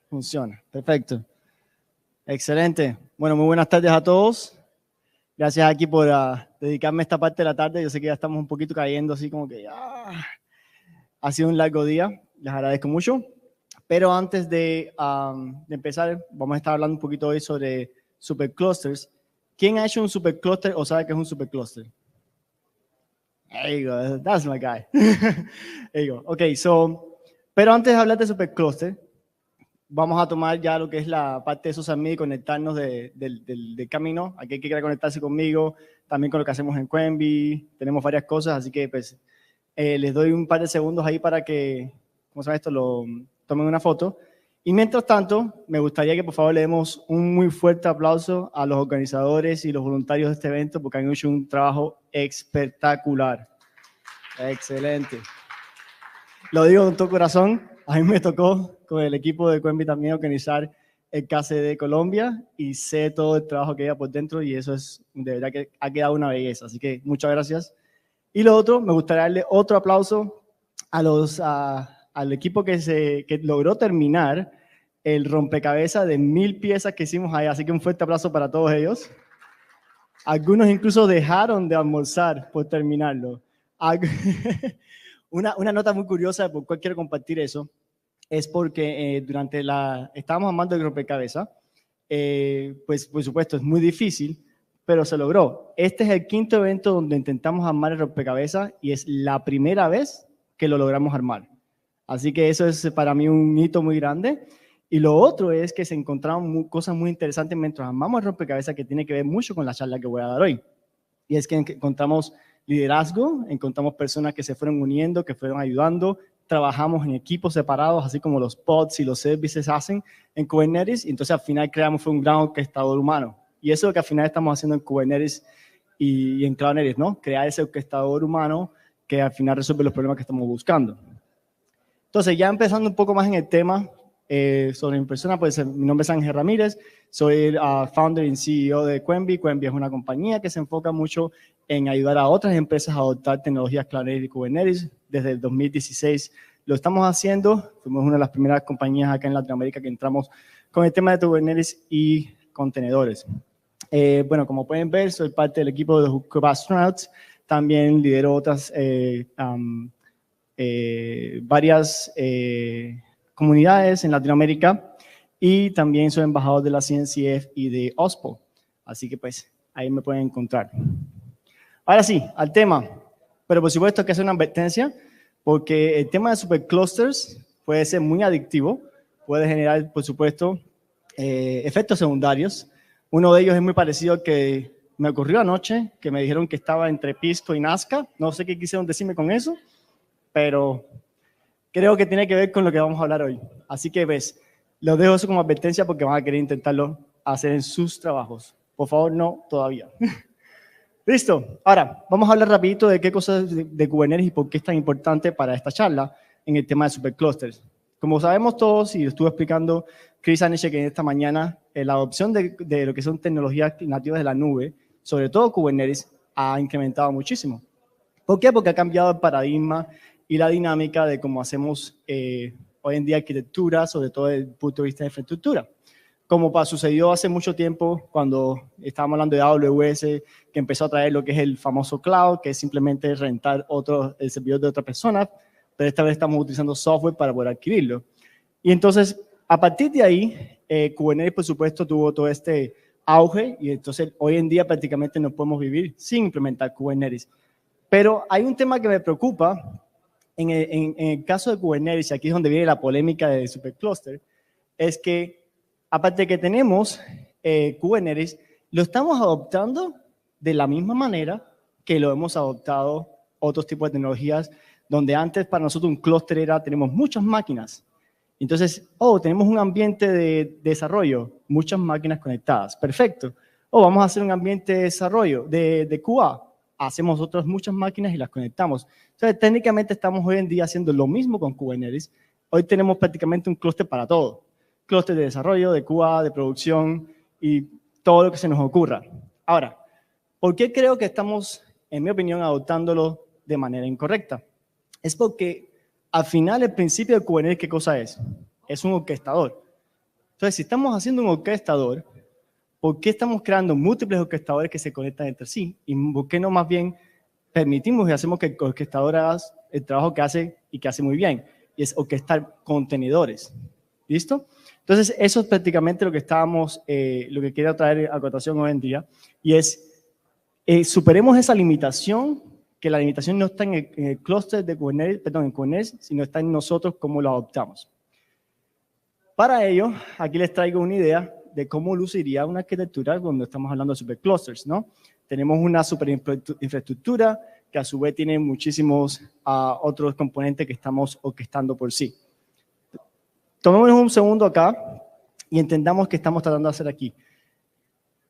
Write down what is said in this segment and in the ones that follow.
Funciona. Perfecto. Excelente. Bueno, muy buenas tardes a todos. Gracias aquí por dedicarme esta parte de la tarde. Yo sé que ya estamos un poquito cayendo así como que ha sido un largo día. Les agradezco mucho. Pero antes de empezar, vamos a estar hablando un poquito hoy sobre superclusters. ¿Quién ha hecho un supercluster o sabe qué es un supercluster? There you go. That's my guy. There you go. Okay, pero antes de hablar de supercluster, vamos a tomar ya lo que es la parte de social media y conectarnos del camino. Aquí hay que quiera conectarse conmigo, también con lo que hacemos en Quemby. Tenemos varias cosas, así que pues les doy un par de segundos ahí para que, ¿cómo se llama esto? Lo tomen una foto. Y mientras tanto, me gustaría que por favor le demos un muy fuerte aplauso a los organizadores y los voluntarios de este evento porque han hecho un trabajo espectacular. Excelente. Lo digo con todo corazón. A mí me tocó con el equipo de Quemby también organizar el KCD Colombia y sé todo el trabajo que hay por dentro y eso es de verdad que ha quedado una belleza. Así que muchas gracias. Y lo otro, me gustaría darle otro aplauso al equipo que logró terminar el rompecabezas de 1000 piezas que hicimos ahí. Así que un fuerte aplauso para todos ellos. Algunos incluso dejaron de almorzar por terminarlo. Una nota muy curiosa por cual quiero compartir eso es porque estábamos armando el rompecabezas, pues por supuesto es muy difícil, pero se logró. Este es el quinto evento donde intentamos armar el rompecabezas y es la primera vez que lo logramos armar. Así que eso es para mí un hito muy grande. Y lo otro es que se encontraron cosas muy interesantes mientras armamos el rompecabezas que tiene que ver mucho con la charla que voy a dar hoy. Y es que encontramos liderazgo, encontramos personas que se fueron uniendo, que fueron ayudando, trabajamos en equipos separados, así como los pods y los services hacen en Kubernetes, y entonces al final creamos un gran orquestador humano. Y eso es lo que al final estamos haciendo en Kubernetes y en Cloudnetis, ¿no? Crear ese orquestador humano que al final resuelve los problemas que estamos buscando. Entonces, ya empezando un poco más en el tema sobre mi persona, pues mi nombre es Ángel Ramírez, soy el founder y CEO de Quemby. Quemby es una compañía que se enfoca mucho en ayudar a otras empresas a adoptar tecnologías Cloudnetis y Kubernetes. Desde el 2016 lo estamos haciendo. Fuimos una de las primeras compañías acá en Latinoamérica que entramos con el tema de Kubernetes y contenedores. Bueno, como pueden ver, soy parte del equipo de Kube Astronauts. También lidero otras varias comunidades en Latinoamérica y también soy embajador de la CNCF y de OSPO. Así que pues ahí me pueden encontrar. Ahora sí, al tema. Pero por supuesto que es una advertencia porque el tema de superclusters puede ser muy adictivo, puede generar, por supuesto, efectos secundarios. Uno de ellos es muy parecido al que me ocurrió anoche, que me dijeron que estaba entre Pisco y Nazca. No sé qué quisieron decirme con eso, pero creo que tiene que ver con lo que vamos a hablar hoy. Así que, ves, los dejo eso como advertencia porque van a querer intentarlo hacer en sus trabajos. Por favor, no todavía. Listo. Ahora, vamos a hablar rapidito de qué cosas de Kubernetes y por qué es tan importante para esta charla en el tema de superclusters. Como sabemos todos, y lo estuvo explicando Chris Aniszczyk en esta mañana, la adopción de lo que son tecnologías nativas de la nube, sobre todo Kubernetes, ha incrementado muchísimo. ¿Por qué? Porque ha cambiado el paradigma y la dinámica de cómo hacemos hoy en día arquitectura, sobre todo desde el punto de vista de infraestructura. Como sucedió hace mucho tiempo cuando estábamos hablando de AWS, que empezó a traer lo que es el famoso cloud, que es simplemente rentar el servidor de otra persona, pero esta vez estamos utilizando software para poder adquirirlo. Y entonces, a partir de ahí, Kubernetes, por supuesto, tuvo todo este auge y entonces hoy en día prácticamente no podemos vivir sin implementar Kubernetes. Pero hay un tema que me preocupa en el caso de Kubernetes, y aquí es donde viene la polémica de supercluster, es que aparte de que tenemos Kubernetes, lo estamos adoptando de la misma manera que lo hemos adoptado otros tipos de tecnologías, donde antes para nosotros un clúster era, tenemos muchas máquinas. Entonces, tenemos un ambiente de desarrollo, muchas máquinas conectadas, perfecto. Vamos a hacer un ambiente de desarrollo de QA, hacemos otras muchas máquinas y las conectamos. Entonces, técnicamente estamos hoy en día haciendo lo mismo con Kubernetes. Hoy tenemos prácticamente un clúster para todo. Clúster de desarrollo, de QA, de producción y todo lo que se nos ocurra. Ahora, ¿por qué creo que estamos, en mi opinión, adoptándolo de manera incorrecta? Es porque al final el principio de Kubernetes, ¿qué cosa es? Es un orquestador. Entonces, si estamos haciendo un orquestador, ¿por qué estamos creando múltiples orquestadores que se conectan entre sí? ¿Y por qué no más bien permitimos y hacemos que el orquestador haga el trabajo que hace y que hace muy bien? Y es orquestar contenedores. ¿Listo? Entonces, eso es prácticamente lo que lo que quiero traer a cotación hoy en día. Y es, superemos esa limitación, que la limitación no está en el clúster de Kubernetes, perdón, en Kubernetes, sino está en nosotros cómo lo adoptamos. Para ello, aquí les traigo una idea de cómo luciría una arquitectura cuando estamos hablando de superclusters, ¿no? Tenemos una superinfraestructura que a su vez tiene muchísimos otros componentes que estamos orquestando por sí. Tomémonos un segundo acá y entendamos qué estamos tratando de hacer aquí.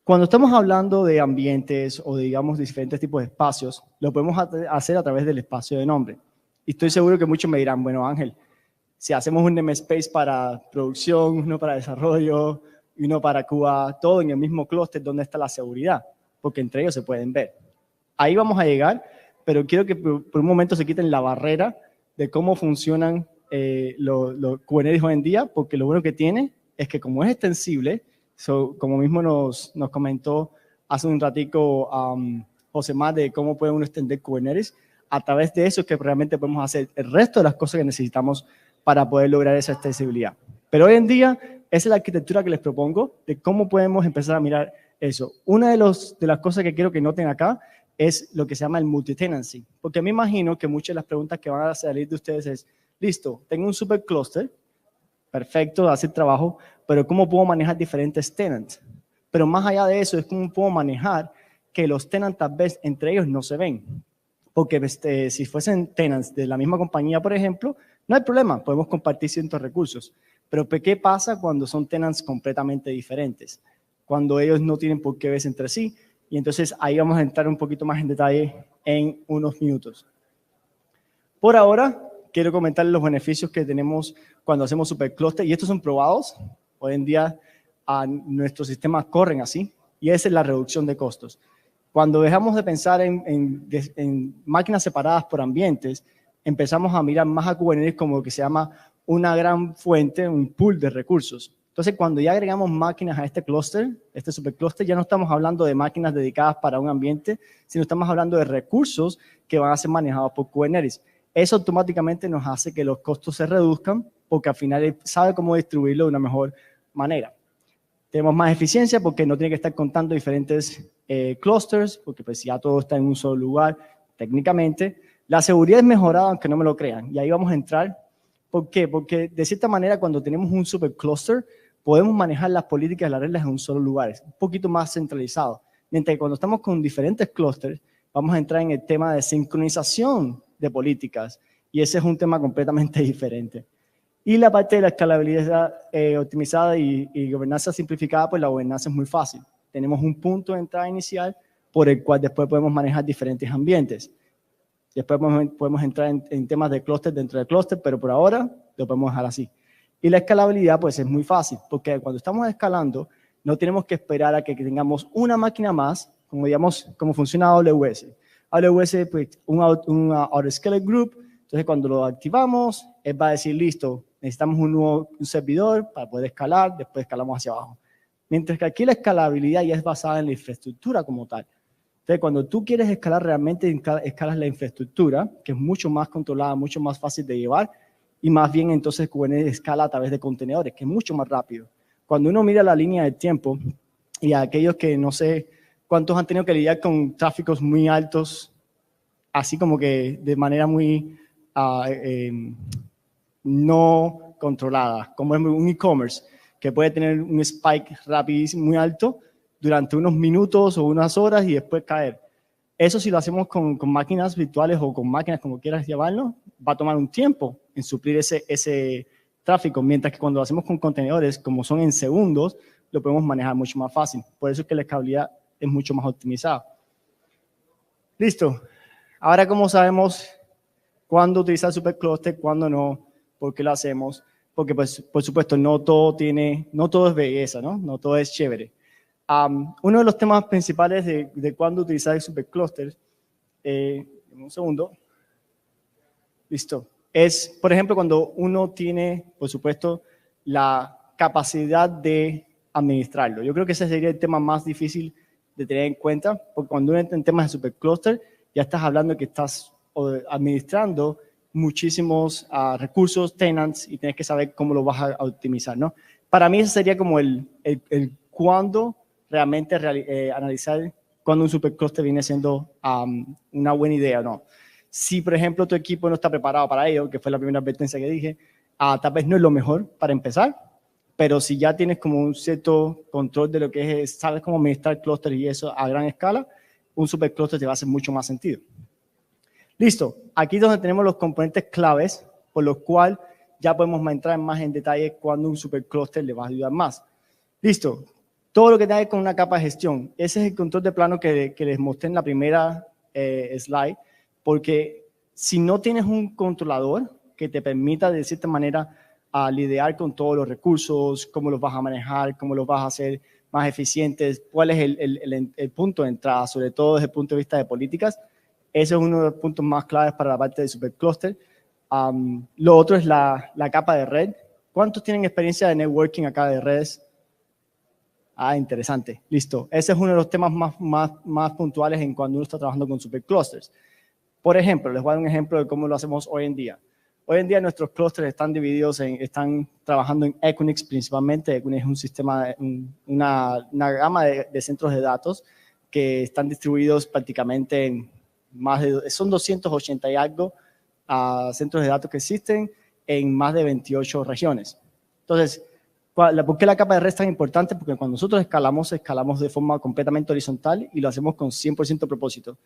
Cuando estamos hablando de ambientes o de, digamos, diferentes tipos de espacios, lo podemos hacer a través del espacio de nombre. Y estoy seguro que muchos me dirán, bueno, Ángel, si hacemos un namespace para producción, uno para desarrollo y uno para Cuba, todo en el mismo clúster, ¿dónde está la seguridad? Porque entre ellos se pueden ver. Ahí vamos a llegar, pero quiero que por un momento se quiten la barrera de cómo funcionan los Kubernetes hoy en día, porque lo bueno que tiene es que como es extensible, como mismo nos comentó hace un ratico José Más de cómo puede uno extender Kubernetes, a través de eso es que realmente podemos hacer el resto de las cosas que necesitamos para poder lograr esa extensibilidad. Pero hoy en día, esa es la arquitectura que les propongo de cómo podemos empezar a mirar eso. Una de las cosas que quiero que noten acá es lo que se llama el multitenancy, porque me imagino que muchas de las preguntas que van a salir de ustedes es, listo, tengo un supercluster, perfecto, hace el trabajo, pero ¿cómo puedo manejar diferentes tenants? Pero más allá de eso es cómo puedo manejar que los tenants tal vez entre ellos no se ven. Porque si fuesen tenants de la misma compañía, por ejemplo, no hay problema, podemos compartir ciertos recursos. Pero ¿qué pasa cuando son tenants completamente diferentes? Cuando ellos no tienen por qué verse entre sí. Y entonces ahí vamos a entrar un poquito más en detalle en unos minutos. Por ahora, quiero comentarles los beneficios que tenemos cuando hacemos supercluster. Y estos son probados. Hoy en día nuestros sistemas corren así. Y esa es la reducción de costos. Cuando dejamos de pensar en máquinas separadas por ambientes, empezamos a mirar más a Kubernetes como lo que se llama una gran fuente, un pool de recursos. Entonces, cuando ya agregamos máquinas a este clúster, este superclúster, ya no estamos hablando de máquinas dedicadas para un ambiente, sino estamos hablando de recursos que van a ser manejados por Kubernetes. Eso automáticamente nos hace que los costos se reduzcan, porque al final sabe cómo distribuirlo de una mejor manera. Tenemos más eficiencia porque no tiene que estar contando diferentes clusters, porque pues ya todo está en un solo lugar técnicamente. La seguridad es mejorada, aunque no me lo crean, y ahí vamos a entrar. ¿Por qué? Porque de cierta manera cuando tenemos un supercluster podemos manejar las políticas y las reglas en un solo lugar, es un poquito más centralizado. Mientras que cuando estamos con diferentes clusters, vamos a entrar en el tema de sincronización de políticas, y ese es un tema completamente diferente. Y la parte de la escalabilidad optimizada y gobernanza simplificada, pues la gobernanza es muy fácil. Tenemos un punto de entrada inicial por el cual después podemos manejar diferentes ambientes. Después podemos entrar en temas de clúster dentro del clúster, pero por ahora lo podemos dejar así. Y la escalabilidad pues es muy fácil, porque cuando estamos escalando no tenemos que esperar a que tengamos una máquina más, como digamos, como funciona AWS. AWS pues un autoscaler group, entonces cuando lo activamos, él va a decir, listo, necesitamos un servidor para poder escalar, después escalamos hacia abajo. Mientras que aquí la escalabilidad ya es basada en la infraestructura como tal. Entonces, cuando tú quieres escalar realmente, escalas la infraestructura, que es mucho más controlada, mucho más fácil de llevar, y más bien entonces Kubernetes escala a través de contenedores, que es mucho más rápido. Cuando uno mira la línea del tiempo, y a aquellos que no sé cuántos han tenido que lidiar con tráficos muy altos, así como que de manera muy no controlada, como es un e-commerce, que puede tener un spike rapidísimo, muy alto, durante unos minutos o unas horas y después caer. Eso si lo hacemos con máquinas virtuales o con máquinas, como quieras llamarlo, va a tomar un tiempo en suplir ese tráfico, mientras que cuando lo hacemos con contenedores, como son en segundos, lo podemos manejar mucho más fácil. Por eso es que la escalabilidad es mucho más optimizada. Listo. Ahora, ¿cómo sabemos cuándo utilizar supercluster, cuándo no? ¿Por qué lo hacemos? Porque, pues, por supuesto, no todo es belleza, ¿no? No todo es chévere. Uno de los temas principales de cuándo utilizar el supercluster, un segundo, listo, es, por ejemplo, cuando uno tiene, por supuesto, la capacidad de administrarlo. Yo creo que ese sería el tema más difícil de tener en cuenta, porque cuando uno entra en temas de supercluster, ya estás hablando que estás administrando muchísimos recursos, tenants, y tienes que saber cómo lo vas a optimizar, ¿no? Para mí ese sería como el cuándo realmente analizar cuando un supercluster viene siendo una buena idea o no. Si, por ejemplo, tu equipo no está preparado para ello, que fue la primera advertencia que dije, tal vez no es lo mejor para empezar, pero si ya tienes como un cierto control de lo que es, sabes cómo administrar clústeres y eso a gran escala, un superclúster te va a hacer mucho más sentido. Listo, aquí es donde tenemos los componentes claves, por los cuales ya podemos entrar más en detalle cuando un superclúster le va a ayudar más. Listo, todo lo que tiene con una capa de gestión. Ese es el control de plano que les mostré en la primera slide, porque si no tienes un controlador que te permita de cierta manera lidiar con todos los recursos, cómo los vas a manejar, cómo los vas a hacer más eficientes, cuál es el punto de entrada, sobre todo desde el punto de vista de políticas. Ese es uno de los puntos más claves para la parte de supercluster. Lo otro es la capa de red. ¿Cuántos tienen experiencia de networking acá de redes? Interesante. Listo. Ese es uno de los temas más puntuales en cuando uno está trabajando con superclusters. Por ejemplo, les voy a dar un ejemplo de cómo lo hacemos hoy en día. Hoy en día nuestros clusters están divididos están trabajando en Equinix principalmente. Equinix es un sistema, una gama de centros de datos que están distribuidos prácticamente en son 280 y algo centros de datos que existen en más de 28 regiones. Entonces, ¿por qué la capa de red es tan importante? Porque cuando nosotros escalamos de forma completamente horizontal y lo hacemos con 100% propósito.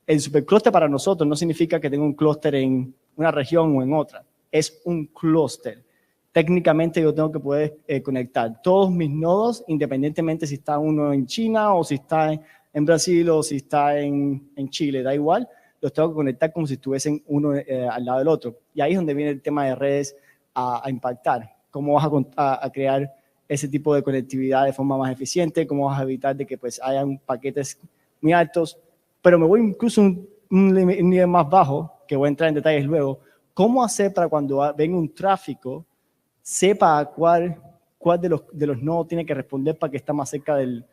El superclúster para nosotros no significa que tenga un clúster en una región o en otra. Es un clúster. Técnicamente yo tengo que poder conectar todos mis nodos, independientemente si está uno en China o si está en Brasil o si está en Chile, da igual. Los tengo que conectar como si estuviesen uno al lado del otro. Y ahí es donde viene el tema de redes a impactar. ¿Cómo vas a crear ese tipo de conectividad de forma más eficiente? ¿Cómo vas a evitar de que pues hayan paquetes muy altos? Pero me voy incluso un nivel más bajo, que voy a entrar en detalles luego. ¿Cómo hacer para cuando venga un tráfico, sepa cuál de los nodos tiene que responder para que esté más cerca del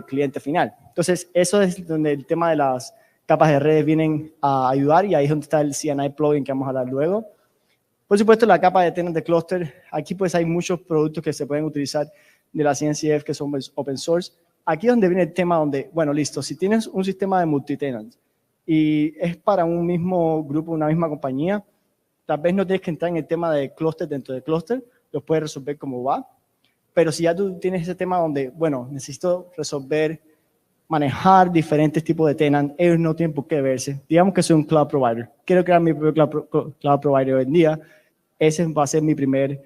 cliente final? Entonces, eso es donde el tema de las capas de redes vienen a ayudar, y ahí es donde está el CNI plugin que vamos a hablar luego. Por supuesto, la capa de tenant de cluster. Aquí pues hay muchos productos que se pueden utilizar de la CNCF que son open source. Aquí es donde viene el tema donde, bueno, listo, si tienes un sistema de multitenant y es para un mismo grupo, una misma compañía, tal vez no tienes que entrar en el tema de cluster dentro de cluster, lo puedes resolver como va. Pero si ya tú tienes ese tema donde, bueno, necesito manejar diferentes tipos de tenant, ellos no tienen por qué verse. Digamos que soy un cloud provider. Quiero crear mi propio cloud provider hoy en día. Ese va a ser mi primer,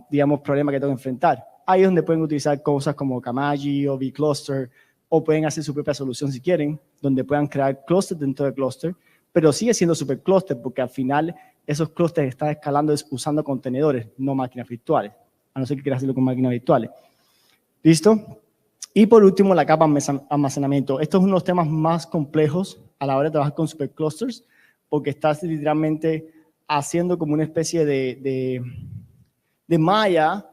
digamos, problema que tengo que enfrentar. Ahí es donde pueden utilizar cosas como Kamaji o vCluster, o pueden hacer su propia solución si quieren, donde puedan crear clusters dentro de cluster, pero sigue siendo supercluster porque al final esos clusters están escalando usando contenedores, no máquinas virtuales, a no ser que quieras hacerlo con máquinas virtuales. ¿Listo? Y por último, la capa de almacenamiento. Estos son unos temas más complejos a la hora de trabajar con superclusters, porque estás literalmente haciendo como una especie de malla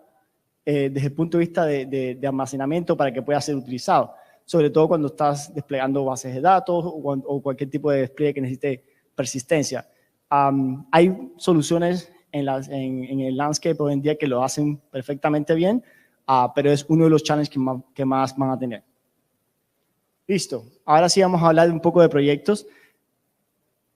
desde el punto de vista de almacenamiento para que pueda ser utilizado, sobre todo cuando estás desplegando bases de datos o cualquier tipo de despliegue que necesite persistencia. Hay soluciones en el landscape hoy en día que lo hacen perfectamente bien, pero es uno de los challenges que más van a tener. Listo. Ahora sí vamos a hablar un poco de proyectos.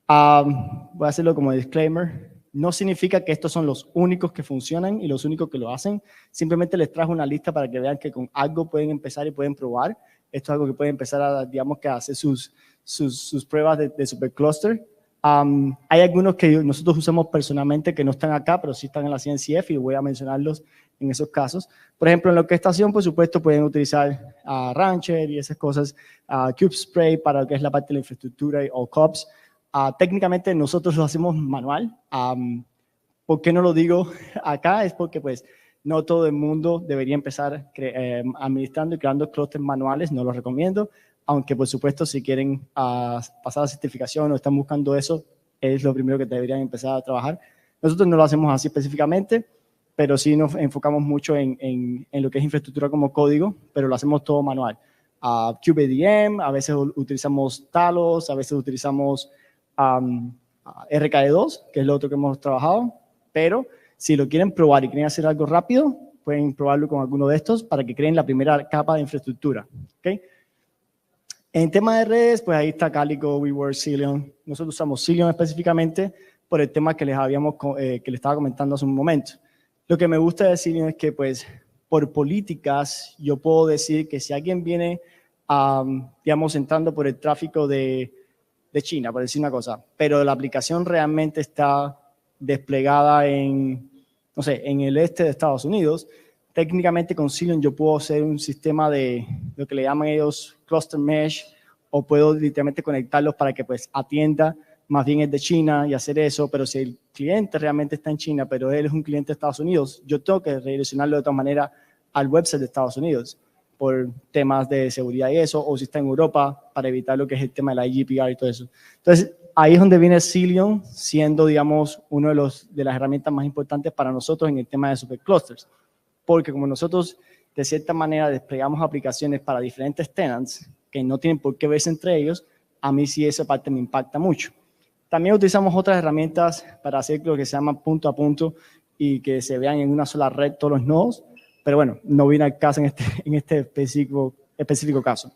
Voy a hacerlo como disclaimer. No significa que estos son los únicos que funcionan y los únicos que lo hacen. Simplemente les trajo una lista para que vean que con algo pueden empezar y pueden probar. Esto es algo que pueden empezar digamos, que a hacer sus pruebas de supercluster. Hay algunos que nosotros usamos personalmente que no están acá, pero sí están en la CNCF y voy a mencionarlos en esos casos. Por ejemplo, en la orquestación, por supuesto, pueden utilizar Rancher y esas cosas, CubeSpray para lo que es la parte de la infraestructura o COPS. Técnicamente nosotros lo hacemos manual. ¿Por qué no lo digo acá? Es porque pues no todo el mundo debería empezar administrando y creando clústeres manuales, no los recomiendo, aunque por supuesto si quieren pasar la certificación o están buscando eso, es lo primero que deberían empezar a trabajar. Nosotros no lo hacemos así específicamente. pero sí nos enfocamos mucho en lo que es infraestructura como código, pero lo hacemos todo manual. QBDM, a veces utilizamos Talos, a veces utilizamos RKE2, que es lo otro que hemos trabajado, pero si lo quieren probar y quieren hacer algo rápido, pueden probarlo con alguno de estos para que creen la primera capa de infraestructura. ¿Okay? En tema de redes, pues ahí está Calico, WeWork, Cilium. Nosotros usamos Cilium específicamente por el tema que les estaba comentando hace un momento. Lo que me gusta de Cilium es que, pues, por políticas, yo puedo decir que si alguien viene, digamos, entrando por el tráfico de China, por decir una cosa, pero la aplicación realmente está desplegada en, no sé, en el este de Estados Unidos, técnicamente con Cilium yo puedo hacer un sistema de lo que le llaman ellos cluster mesh, o puedo literalmente conectarlos para que pues atienda más bien es de China y hacer eso, pero si el cliente realmente está en China, pero él es un cliente de Estados Unidos, yo tengo que redireccionarlo de otra manera al website de Estados Unidos por temas de seguridad y eso, o si está en Europa, para evitar lo que es el tema de la GDPR y todo eso. Entonces, ahí es donde viene Cilium siendo, digamos, uno de las herramientas más importantes para nosotros en el tema de superclusters, porque como nosotros, de cierta manera, desplegamos aplicaciones para diferentes tenants que no tienen por qué verse entre ellos, a mí sí esa parte me impacta mucho. También utilizamos otras herramientas para hacer lo que se llama punto a punto y que se vean en una sola red todos los nodos, pero bueno, no viene al caso en este específico caso.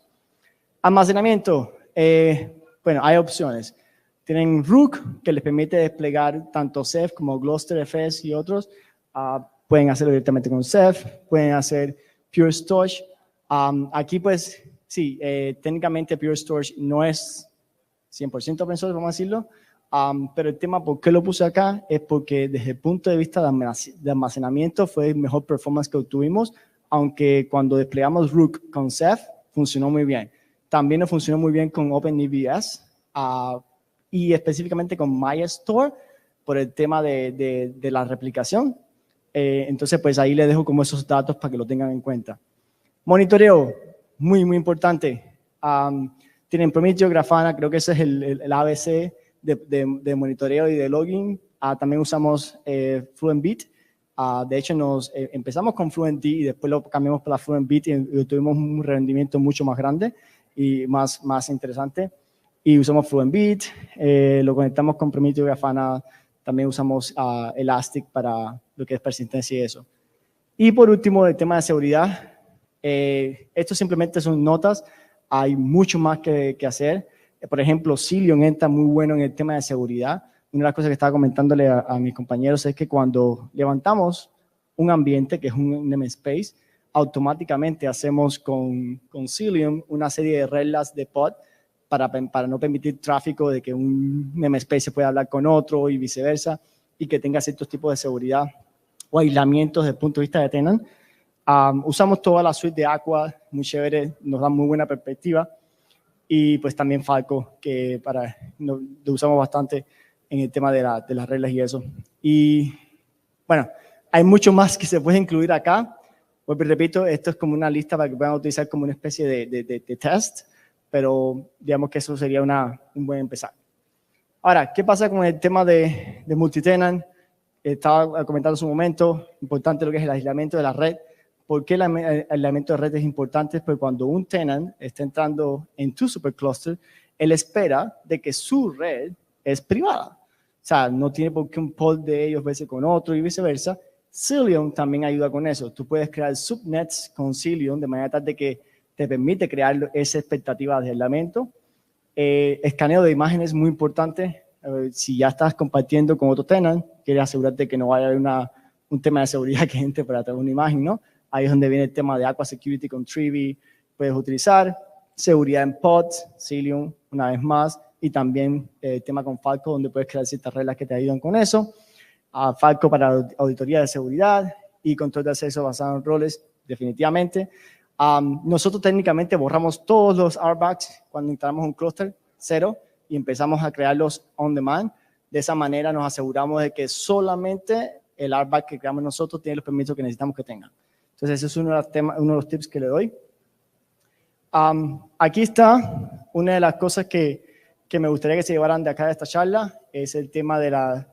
Almacenamiento, bueno, hay opciones. Tienen Rook, que les permite desplegar tanto Ceph como GlusterFS y otros. Pueden hacerlo directamente con Ceph, pueden hacer Pure Storage. Aquí pues, sí, técnicamente Pure Storage no es 100% open source, vamos a decirlo, pero el tema por qué lo puse acá es porque desde el punto de vista de almacenamiento fue el mejor performance que obtuvimos, aunque cuando desplegamos Rook con Ceph funcionó muy bien. También nos funcionó muy bien con OpenEBS y específicamente con MyStore por el tema de la replicación. Entonces, pues ahí les dejo como esos datos para que lo tengan en cuenta. Monitoreo, muy, muy importante. Tienen Prometheus, Grafana, creo que ese es el ABC de monitoreo y de login. También usamos FluentBit. De hecho, empezamos con FluentD y después lo cambiamos para FluentBit y tuvimos un rendimiento mucho más grande y más interesante. Y usamos FluentBit, lo conectamos con Prometheus, Grafana. También usamos Elastic para lo que es persistencia y eso. Y por último, el tema de seguridad. Esto simplemente son notas. Hay mucho más que hacer. Por ejemplo, Cilium entra muy bueno en el tema de seguridad. Una de las cosas que estaba comentándole a mis compañeros es que cuando levantamos un ambiente, que es un namespace, automáticamente hacemos con Cilium una serie de reglas de pod para no permitir tráfico de que un namespace se pueda hablar con otro y viceversa, y que tenga ciertos tipos de seguridad o aislamientos desde el punto de vista de tenant. Usamos toda la suite de Aqua, muy chévere, nos da muy buena perspectiva. Y pues también Falco, que lo usamos bastante en el tema de las reglas y eso. Y bueno, hay mucho más que se puede incluir acá. Pues repito, esto es como una lista para que puedan utilizar como una especie de test, pero digamos que eso sería un buen empezar. Ahora, ¿qué pasa con el tema de multitenant? Estaba comentando hace un momento, importante lo que es el aislamiento de la red. ¿Por qué el aislamiento de red es importante? Porque cuando un tenant está entrando en tu supercluster, él espera de que su red es privada. O sea, no tiene por qué un pod de ellos verse con otro y viceversa. Cilium también ayuda con eso. Tú puedes crear subnets con Cilium de manera tal de que te permite crear esa expectativa de aislamiento. Escaneo de imágenes es muy importante. Si ya estás compartiendo con otro tenant, quieres asegurarte que no vaya a haber un tema de seguridad que entre para traer una imagen, ¿no? Ahí es donde viene el tema de Aqua Security con Trivy. Puedes utilizar seguridad en pods, Cilium, una vez más, y también el tema con Falco, donde puedes crear ciertas reglas que te ayudan con eso. Falco para auditoría de seguridad y control de acceso basado en roles, definitivamente. Nosotros técnicamente borramos todos los RBACs cuando instalamos un clúster, 0, y empezamos a crearlos on demand. De esa manera nos aseguramos de que solamente el RBAC que creamos nosotros tiene los permisos que necesitamos que tenga. Entonces, ese es uno de los tips que le doy. Aquí está una de las cosas que me gustaría que se llevaran de acá de esta charla, es el tema de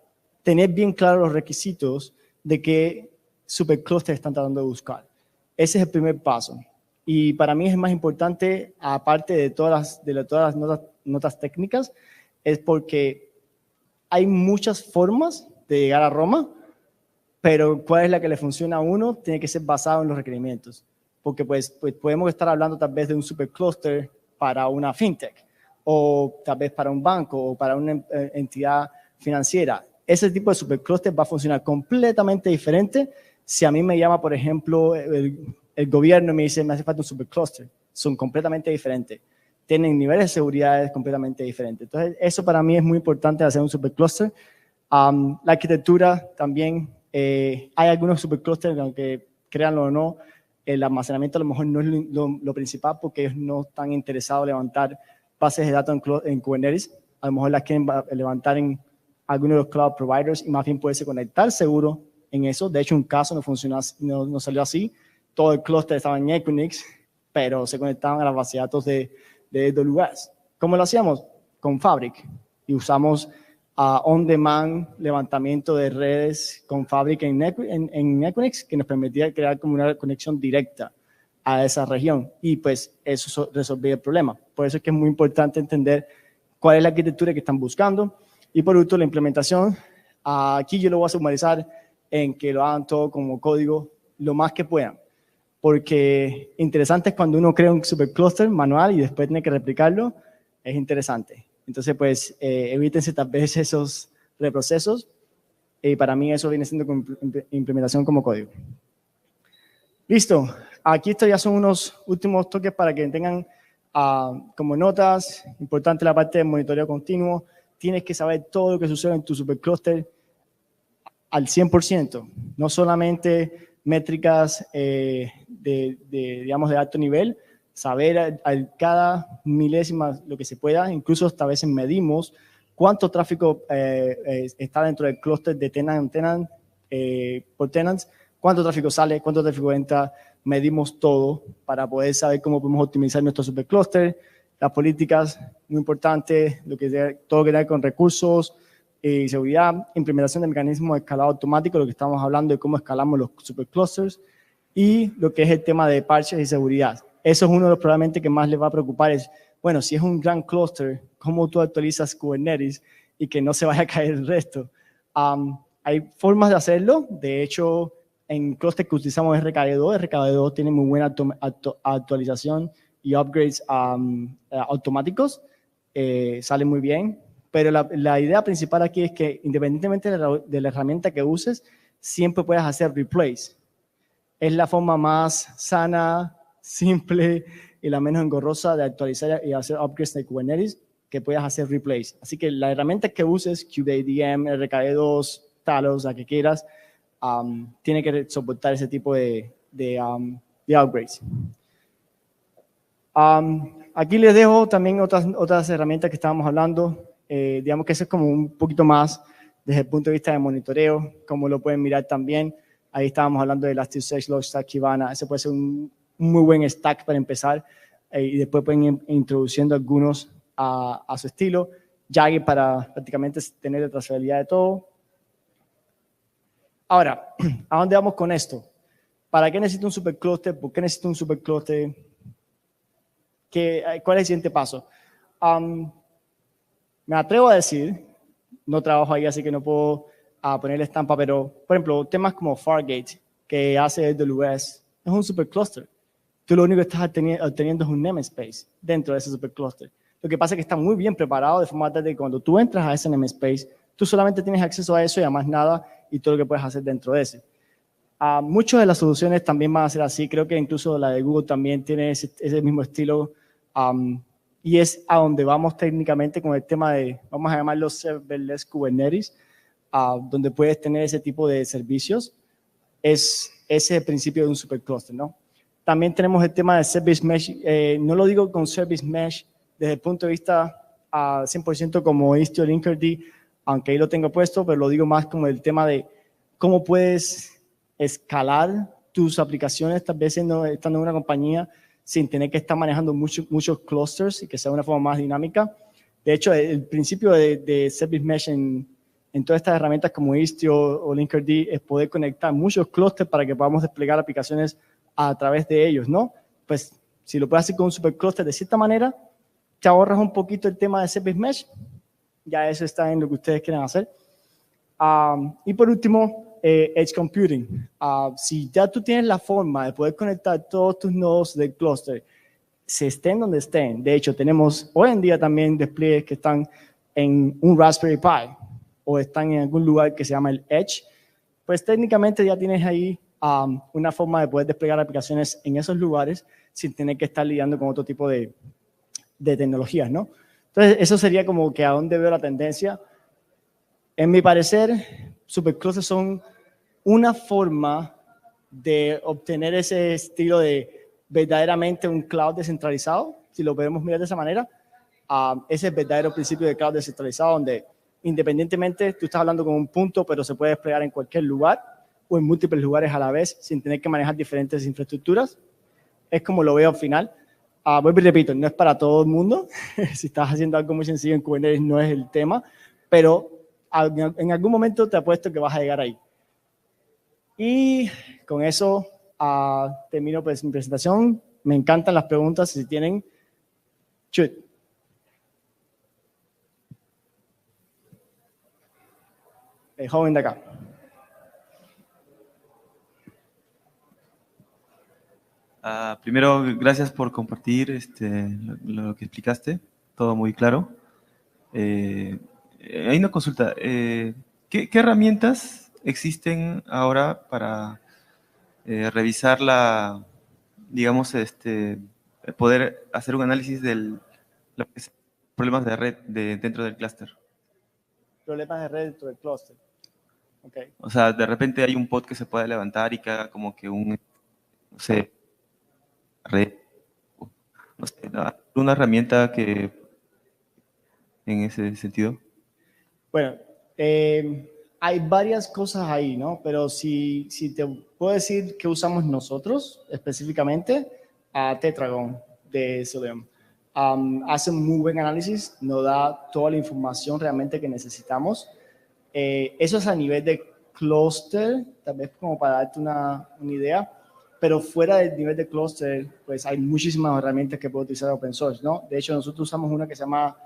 tener bien claros los requisitos de que superclúster están tratando de buscar. Ese es el primer paso. Y para mí es más importante, aparte de todas las notas técnicas, es porque hay muchas formas de llegar a Roma, pero cuál es la que le funciona a uno tiene que ser basado en los requerimientos. Porque pues podemos estar hablando tal vez de un supercluster para una fintech, o tal vez para un banco, o para una entidad financiera. Ese tipo de supercluster va a funcionar completamente diferente si a mí me llama, por ejemplo, el gobierno y me dice, me hace falta un supercluster. Son completamente diferentes. Tienen niveles de seguridad completamente diferentes. Entonces, eso para mí es muy importante hacer un supercluster. La arquitectura también, hay algunos superclusters, aunque créanlo o no, el almacenamiento a lo mejor no es lo principal porque ellos no están interesados en levantar bases de datos en Kubernetes. A lo mejor las quieren levantar en algunos de los cloud providers y más bien puede conectar seguro en eso. De hecho, un caso no funcionó, no salió así. Todo el clúster estaba en Equinix, pero se conectaban a las bases de datos de AWS. ¿Cómo lo hacíamos? Con Fabric. Y usamos on-demand levantamiento de redes con Fabric en Equinix, que nos permitía crear como una conexión directa a esa región. Y pues eso resolvía el problema. Por eso es que es muy importante entender cuál es la arquitectura que están buscando. Y por último, la implementación. Aquí yo lo voy a sumarizar en que lo hagan todo como código lo más que puedan. Porque interesante es cuando uno crea un supercluster manual y después tiene que replicarlo, es interesante. Entonces, pues, evítense tal vez esos reprocesos y para mí eso viene siendo implementación como código. Listo. Aquí esto ya son unos últimos toques para que tengan como notas. Importante la parte de monitoreo continuo. Tienes que saber todo lo que sucede en tu supercluster al 100%. No solamente métricas digamos, de alto nivel, saber a cada milésima lo que se pueda, incluso hasta a veces medimos cuánto tráfico está dentro del clúster de tenant por tenants, cuánto tráfico sale, cuánto tráfico entra, medimos todo para poder saber cómo podemos optimizar nuestro superclúster, las políticas, muy importante, todo lo que tiene con recursos, seguridad, implementación de mecanismos de escalado automático, lo que estamos hablando de cómo escalamos los superclusters, y lo que es el tema de parches y seguridad. Eso es uno de los probablemente que más les va a preocupar, es, bueno, si es un gran cluster, ¿cómo tú actualizas Kubernetes y que no se vaya a caer el resto? Hay formas de hacerlo, de hecho, en cluster que utilizamos RKD2, RKD2 tiene muy buena actualización y upgrades automáticos, sale muy bien. Pero la idea principal aquí es que independientemente de la herramienta que uses, siempre puedes hacer replace. Es la forma más sana, simple y la menos engorrosa de actualizar y hacer upgrades de Kubernetes que puedas hacer replace. Así que la herramienta que uses, QDADM, RKD2, Talos, la que quieras, tiene que soportar ese tipo de upgrades. Aquí les dejo también otras herramientas que estábamos hablando. Digamos que eso es como un poquito más desde el punto de vista de monitoreo, como lo pueden mirar también. Ahí estábamos hablando de Elasticsearch, Logstash, Kibana. Ese puede ser un muy buen stack para empezar y después pueden ir introduciendo algunos a su estilo. Jagged para prácticamente tener la trazabilidad de todo. Ahora, ¿a dónde vamos con esto? ¿Para qué necesito un supercluster? ¿Por qué necesito un supercluster? ¿Cuál es el siguiente paso? Me atrevo a decir, no trabajo ahí así que no puedo ponerle estampa, pero por ejemplo, temas como Fargate, que hace AWS, es un supercluster. Tú lo único que estás obteniendo es un namespace dentro de ese supercluster. Lo que pasa es que está muy bien preparado de forma tal de que cuando tú entras a ese namespace, tú solamente tienes acceso a eso y a más nada y todo lo que puedes hacer dentro de ese. Muchas de las soluciones también van a ser así. Creo que incluso la de Google también tiene ese mismo estilo. Y es a donde vamos técnicamente con el tema de, vamos a llamarlo serverless Kubernetes, donde puedes tener ese tipo de servicios. Es ese principio de un supercluster, ¿no? También tenemos el tema de Service Mesh. No lo digo con Service Mesh desde el punto de vista 100% como Istio Linkerd, aunque ahí lo tengo puesto, pero lo digo más como el tema de cómo puedes escalar tus aplicaciones, tal vez estando en una compañía, sin tener que estar manejando muchos clusters y que sea de una forma más dinámica. De hecho, el principio de Service Mesh en todas estas herramientas como Istio o Linkerd es poder conectar muchos clústeres para que podamos desplegar aplicaciones a través de ellos, ¿no? Pues si lo puedes hacer con un superclúster de cierta manera, te ahorras un poquito el tema de Service Mesh. Ya eso está en lo que ustedes quieran hacer. Y por último, Edge Computing. Si ya tú tienes la forma de poder conectar todos tus nodos del clúster, se estén donde estén. De hecho, tenemos hoy en día también despliegues que están en un Raspberry Pi o están en algún lugar que se llama el Edge, pues técnicamente ya tienes ahí una forma de poder desplegar aplicaciones en esos lugares sin tener que estar lidiando con otro tipo de tecnologías, ¿no? Entonces, eso sería como que a dónde veo la tendencia. En mi parecer, superclusters son una forma de obtener ese estilo de verdaderamente un cloud descentralizado, si lo podemos mirar de esa manera. Ese es el verdadero principio de cloud descentralizado, donde independientemente tú estás hablando con un punto, pero se puede desplegar en cualquier lugar o en múltiples lugares a la vez sin tener que manejar diferentes infraestructuras. Es como lo veo al final. Vuelvo y repito, no es para todo el mundo. Si estás haciendo algo muy sencillo en Kubernetes no es el tema, pero en algún momento te apuesto que vas a llegar ahí. Y con eso termino pues mi presentación. Me encantan las preguntas, si tienen. Shoot. El joven de acá. Primero, gracias por compartir lo que explicaste, todo muy claro. Hay una consulta. ¿Qué herramientas existen ahora para revisar digamos, poder hacer un análisis de los problemas de red dentro del clúster? Problemas de red dentro del clúster. Okay. O sea, de repente hay un pod que se puede levantar y que haga como que no sé, red, no sé, una herramienta que en ese sentido. Bueno, hay varias cosas ahí, ¿no? Pero si te puedo decir que usamos nosotros específicamente, a Tetragon de Cilium. Hace un muy buen análisis, nos da toda la información realmente que necesitamos. Eso es a nivel de clúster, tal vez como para darte una idea, pero fuera del nivel de clúster, pues hay muchísimas herramientas que puedo utilizar open source, ¿no? De hecho, nosotros usamos una que se llama,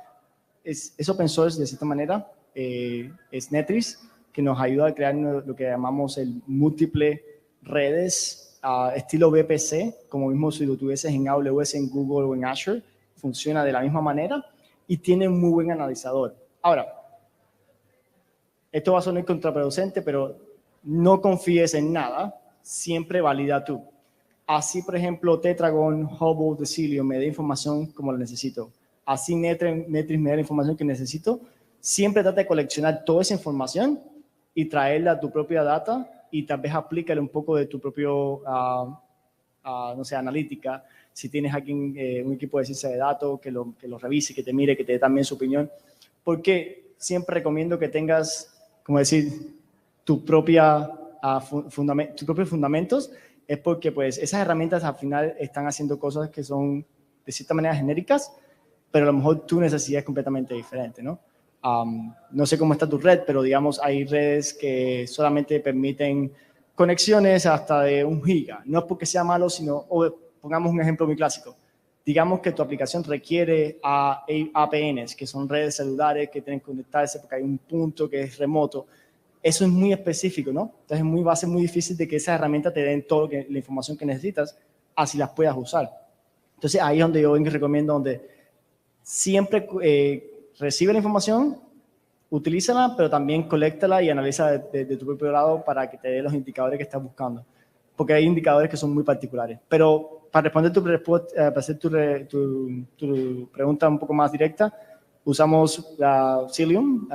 es open source de cierta manera, es Netris, que nos ayuda a crear lo que llamamos el múltiple redes estilo VPC, como mismo si lo tuvieses en AWS, en Google o en Azure, funciona de la misma manera y tiene un muy buen analizador. Ahora, esto va a sonar contraproducente, pero no confíes en nada, siempre valida tú. Así, por ejemplo, Tetragon, Hubble, Decilio me da información como la necesito. Así Netris me da la información que necesito. Siempre trata de coleccionar toda esa información y traerla a tu propia data y tal vez aplícale un poco de tu propio, no sé, analítica. Si tienes alguien, un equipo de ciencia de datos que lo revise, que te mire, que te dé también su opinión. Porque siempre recomiendo que tengas, como decir, tus propios fundamentos, es porque pues esas herramientas al final están haciendo cosas que son de cierta manera genéricas, pero a lo mejor tu necesidad es completamente diferente, ¿no? No sé cómo está tu red, pero digamos hay redes que solamente permiten conexiones hasta de 1 giga. No es porque sea malo, sino, o pongamos un ejemplo muy clásico. Digamos que tu aplicación requiere APNs, que son redes celulares que tienen que conectarse porque hay un punto que es remoto. Eso es muy específico, ¿no? Entonces va a ser muy difícil de que esa herramienta te den toda la información que necesitas, así las puedas usar. Entonces ahí es donde yo recomiendo, donde siempre recibe la información, utilízala, pero también coléctala y analiza de tu propio lado para que te dé los indicadores que estás buscando. Porque hay indicadores que son muy particulares. Pero para responder para hacer tu pregunta un poco más directa, usamos Cilium,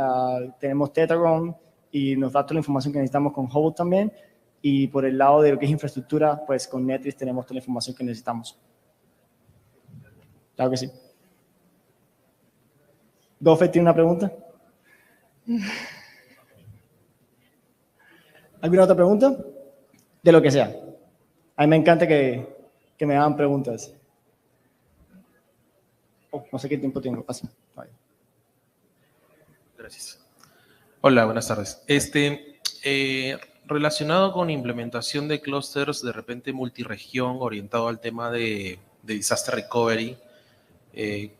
tenemos Tetragon y nos da toda la información que necesitamos con Hubble también. Y por el lado de lo que es infraestructura, pues con Netris tenemos toda la información que necesitamos. Claro que sí. ¿Goffet tiene una pregunta? ¿Alguna otra pregunta? De lo que sea. A mí me encanta que me hagan preguntas. Oh, no sé qué tiempo tengo. Pasa. Gracias. Hola, buenas tardes. Relacionado con implementación de clústeres de repente multiregión orientado al tema de disaster recovery,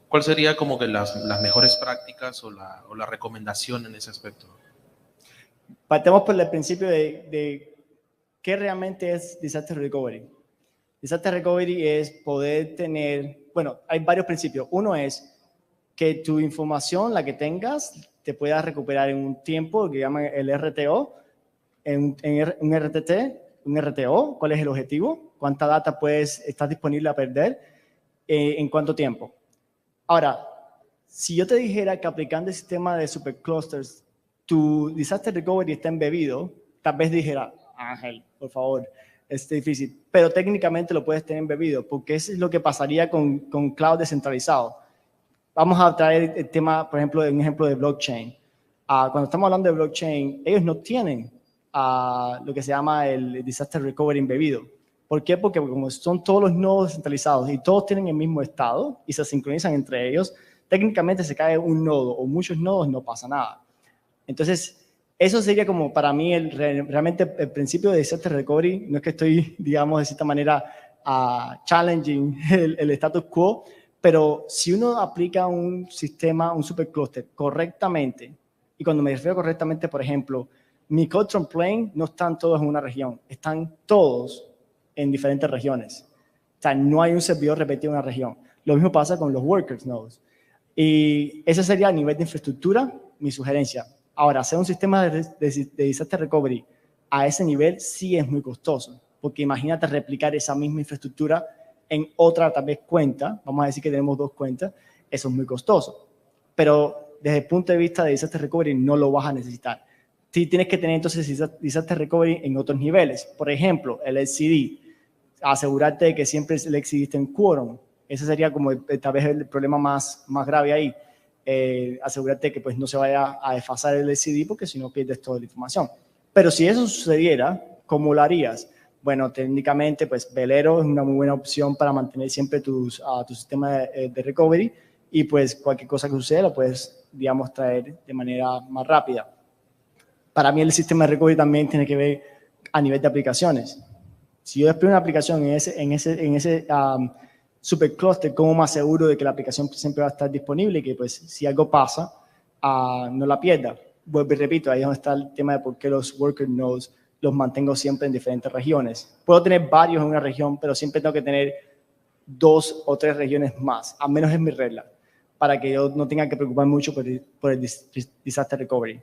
¿cuál sería como que las mejores prácticas o la recomendación en ese aspecto? Partemos por el principio de qué realmente es disaster recovery. Disaster recovery es poder tener, bueno, hay varios principios. Uno es que tu información, la que tengas, te pueda recuperar en un tiempo que llaman el RTO, en un RTT, un RTO, ¿cuál es el objetivo? ¿Cuánta data estar disponible a perder? ¿En cuánto tiempo? Ahora, si yo te dijera que aplicando el sistema de superclusters, tu disaster recovery está embebido, tal vez dijera, Ángel, por favor, es difícil, pero técnicamente lo puedes tener embebido, porque eso es lo que pasaría con cloud descentralizado. Vamos a traer el tema, por ejemplo, un ejemplo de blockchain. Cuando estamos hablando de blockchain, ellos no tienen lo que se llama el disaster recovery embebido. ¿Por qué? Porque como son todos los nodos descentralizados y todos tienen el mismo estado y se sincronizan entre ellos, técnicamente se cae un nodo o muchos nodos, no pasa nada. Entonces, eso sería como para mí realmente el principio de disaster recovery. No es que estoy, digamos, de cierta manera challenging el status quo, pero si uno aplica un sistema, un supercluster correctamente, y cuando me refiero correctamente, por ejemplo, mi control plane no están todos en una región, están todos en diferentes regiones. O sea, no hay un servidor repetido en una región. Lo mismo pasa con los workers nodes. Y ese sería a nivel de infraestructura mi sugerencia. Ahora, hacer un sistema de disaster recovery a ese nivel sí es muy costoso, porque imagínate replicar esa misma infraestructura en otra tal vez cuenta, vamos a decir que tenemos 2 cuentas, eso es muy costoso. Pero desde el punto de vista de disaster recovery no lo vas a necesitar. Sí tienes que tener entonces disaster recovery en otros niveles. Por ejemplo, el LCD, asegurarte de que siempre el LCD esté en quórum. Ese sería como tal vez el problema más grave ahí. Asegurarte que pues no se vaya a desfasar el LCD porque si no pierdes toda la información. Pero si eso sucediera, ¿cómo lo harías? Bueno, técnicamente, pues Velero es una muy buena opción para mantener siempre tu sistema de recovery y pues cualquier cosa que suceda lo puedes, digamos, traer de manera más rápida. Para mí el sistema de recovery también tiene que ver a nivel de aplicaciones. Si yo despliego una aplicación en ese supercluster, ¿cómo más seguro de que la aplicación siempre va a estar disponible y que pues si algo pasa, no la pierda? Vuelvo y repito, ahí es donde está el tema de por qué los worker nodes los mantengo siempre en diferentes regiones. Puedo tener varios en una región, pero siempre tengo que tener 2 o 3 regiones más, al menos es mi regla, para que yo no tenga que preocuparme mucho por el disaster recovery.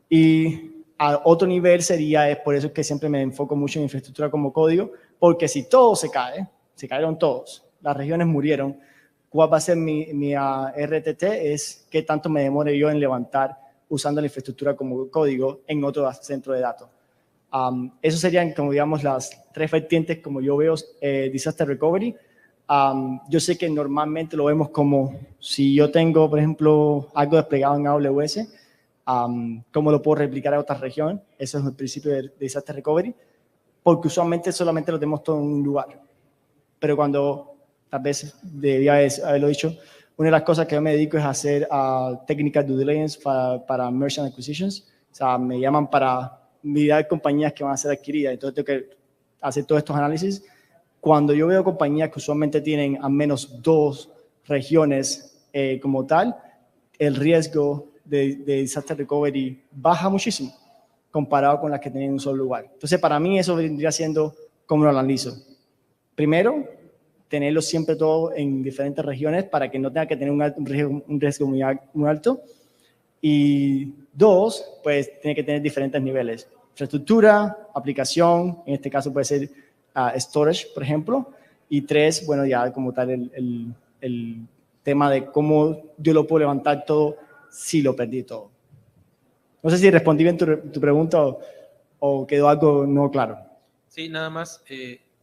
Y a otro nivel sería, es por eso que siempre me enfoco mucho en infraestructura como código, porque si todo se cae, se cayeron todos, las regiones murieron, ¿cuál va a ser mi RTT? Es qué tanto me demore yo en levantar usando la infraestructura como código en otro centro de datos. Eso serían, como digamos, las 3 vertientes como yo veo disaster recovery. Yo sé que normalmente lo vemos como si yo tengo, por ejemplo, algo desplegado en AWS, cómo lo puedo replicar a otra región. Eso es el principio de disaster recovery, porque usualmente solamente lo tenemos todo en un lugar. Pero cuando, tal vez debía haberlo dicho, una de las cosas que yo me dedico es hacer técnicas de due diligence para merchant acquisitions. O sea, me llaman para mirar compañías que van a ser adquiridas. Entonces tengo que hacer todos estos análisis. Cuando yo veo compañías que usualmente tienen al menos 2 regiones como tal, el riesgo de disaster recovery baja muchísimo comparado con las que tienen en un solo lugar. Entonces, para mí eso vendría siendo como lo analizo. Primero, tenerlo siempre todo en diferentes regiones para que no tenga que tener un riesgo muy alto. Y 2, pues tiene que tener diferentes niveles. Infraestructura, aplicación, en este caso puede ser storage, por ejemplo. Y 3, bueno, ya como tal el tema de cómo yo lo puedo levantar todo si lo perdí todo. No sé si respondí bien tu pregunta o quedó algo no claro. Sí, nada más.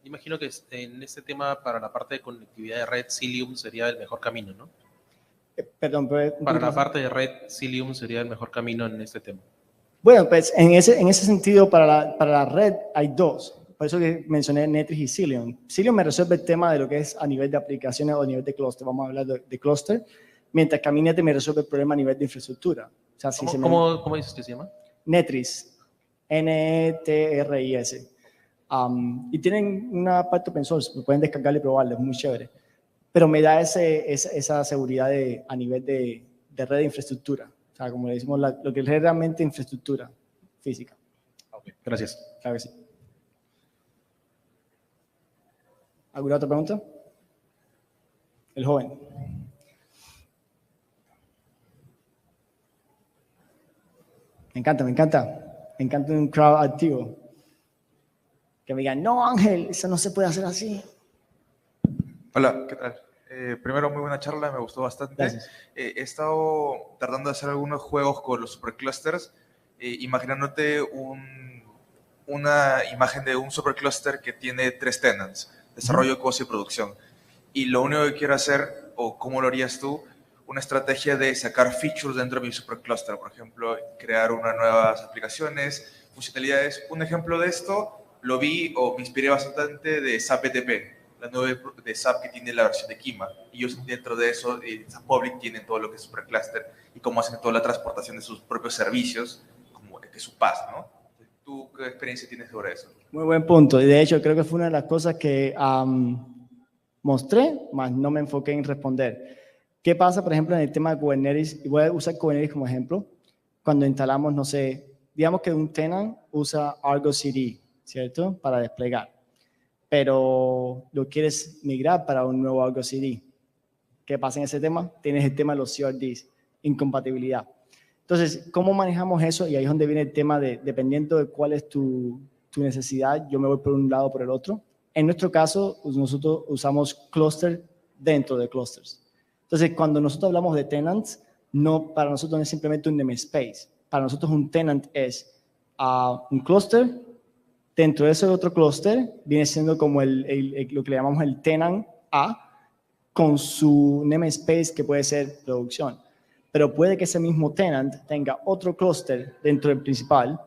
Imagino que en este tema para la parte de conectividad de red, Cilium sería el mejor camino, ¿no? Perdón, pero, para la parte de red, Cilium sería el mejor camino en este tema. Bueno, pues en ese sentido, para la red hay 2. Por eso que mencioné Netrix y Cilium. Cilium me resuelve el tema de lo que es a nivel de aplicaciones o a nivel de clúster. Vamos a hablar de clúster. Mientras que a mí Netrix me resuelve el problema a nivel de infraestructura. O sea, si ¿Cómo dices que se llama? Netris, Netris. Y tienen una parte open source, lo pueden descargar y probarlo, es muy chévere. Pero me da esa seguridad a nivel de red de infraestructura. O sea, como le decimos, lo que es realmente infraestructura física. Okay, gracias. Claro que sí. ¿Alguna otra pregunta? El joven. Me encanta un crowd activo. Que me digan, no Ángel, eso no se puede hacer así. Hola, ¿qué tal? Primero, muy buena charla, me gustó bastante. Gracias. He estado tratando de hacer algunos juegos con los superclusters, imaginándote una imagen de un supercluster que tiene 3 tenants, desarrollo, costo y producción. Y lo único que quiero hacer, o cómo lo harías tú, una estrategia de sacar features dentro de mi supercluster. Por ejemplo, crear unas nuevas aplicaciones, funcionalidades. Un ejemplo de esto lo vi o me inspiré bastante de SAP BTP, la nueva de SAP que tiene la versión de Kima. Y ellos dentro de eso, SAP Public tienen todo lo que es supercluster y cómo hacen toda la transportación de sus propios servicios, como que es su PaaS, ¿no? ¿Tú qué experiencia tienes sobre eso? Muy buen punto. Y de hecho, creo que fue una de las cosas que mostré, más no me enfoqué en responder. ¿Qué pasa, por ejemplo, en el tema de Kubernetes? Y voy a usar Kubernetes como ejemplo. Cuando instalamos, no sé, digamos que un tenant usa Argo CD, ¿cierto? Para desplegar. Pero lo quieres migrar para un nuevo Argo CD. ¿Qué pasa en ese tema? Tienes el tema de los CRDs, incompatibilidad. Entonces, ¿cómo manejamos eso? Y ahí es donde viene el tema de, dependiendo de cuál es tu necesidad, yo me voy por un lado o por el otro. En nuestro caso, nosotros usamos cluster dentro de clusters. Entonces, cuando nosotros hablamos de tenants, para nosotros no es simplemente un namespace. Para nosotros un tenant es un cluster. Dentro de ese otro cluster viene siendo como lo que le llamamos el tenant A con su namespace que puede ser producción. Pero puede que ese mismo tenant tenga otro clúster dentro del principal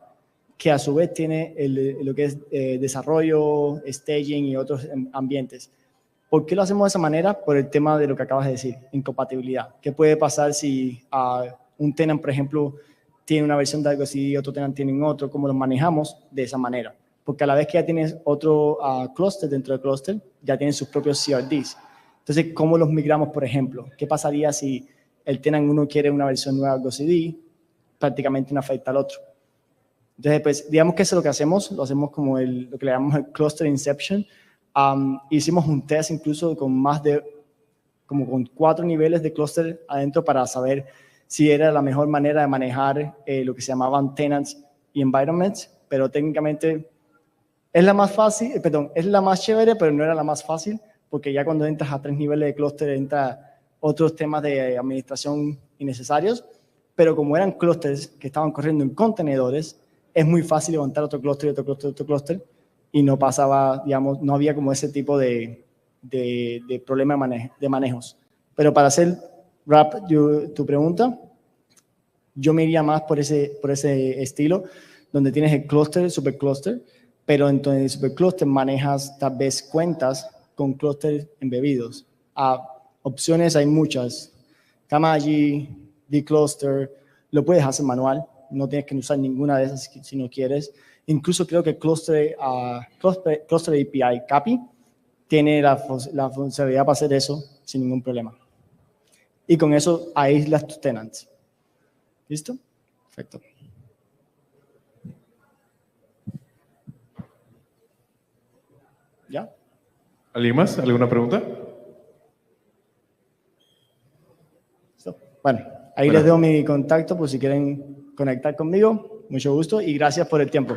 que a su vez tiene lo que es desarrollo, staging y otros ambientes. ¿Por qué lo hacemos de esa manera? Por el tema de lo que acabas de decir, incompatibilidad. ¿Qué puede pasar si un tenant, por ejemplo, tiene una versión de algo así y otro tenant tiene otro? ¿Cómo lo manejamos? De esa manera. Porque a la vez que ya tienes otro clúster dentro del clúster, ya tienes sus propios CRDs. Entonces, ¿cómo los migramos, por ejemplo? ¿Qué pasaría si el tenant uno quiere una versión nueva de Argo CD? Prácticamente no afecta al otro. Entonces, pues, digamos que eso es lo que hacemos. Lo hacemos como lo que le llamamos el cluster inception. Hicimos un test incluso con con 4 niveles de clúster adentro para saber si era la mejor manera de manejar lo que se llamaban tenants y environments, pero técnicamente es la más fácil, es la más chévere, pero no era la más fácil, porque ya cuando entras a 3 niveles de clúster entran otros temas de administración innecesarios, pero como eran clústeres que estaban corriendo en contenedores, es muy fácil levantar otro clúster y otro clúster y otro clúster, y no pasaba, digamos, no había como ese tipo de problema de manejos. Pero para hacer tu pregunta, yo me iría más por ese estilo, donde tienes el clúster, el superclúster, pero entonces en el superclúster manejas tal vez cuentas con clústeres embebidos. Opciones hay muchas. Kamaji, vCluster, lo puedes hacer manual, no tienes que usar ninguna de esas si no quieres. Incluso creo que Cluster API, CAPI, tiene la funcionalidad para hacer eso sin ningún problema. Y con eso aíslas tus tenants. ¿Listo? Perfecto. ¿Ya? ¿Alguien más? ¿Alguna pregunta? ¿Listo? Bueno, ahí les doy mi contacto por si quieren conectar conmigo. Mucho gusto y gracias por el tiempo.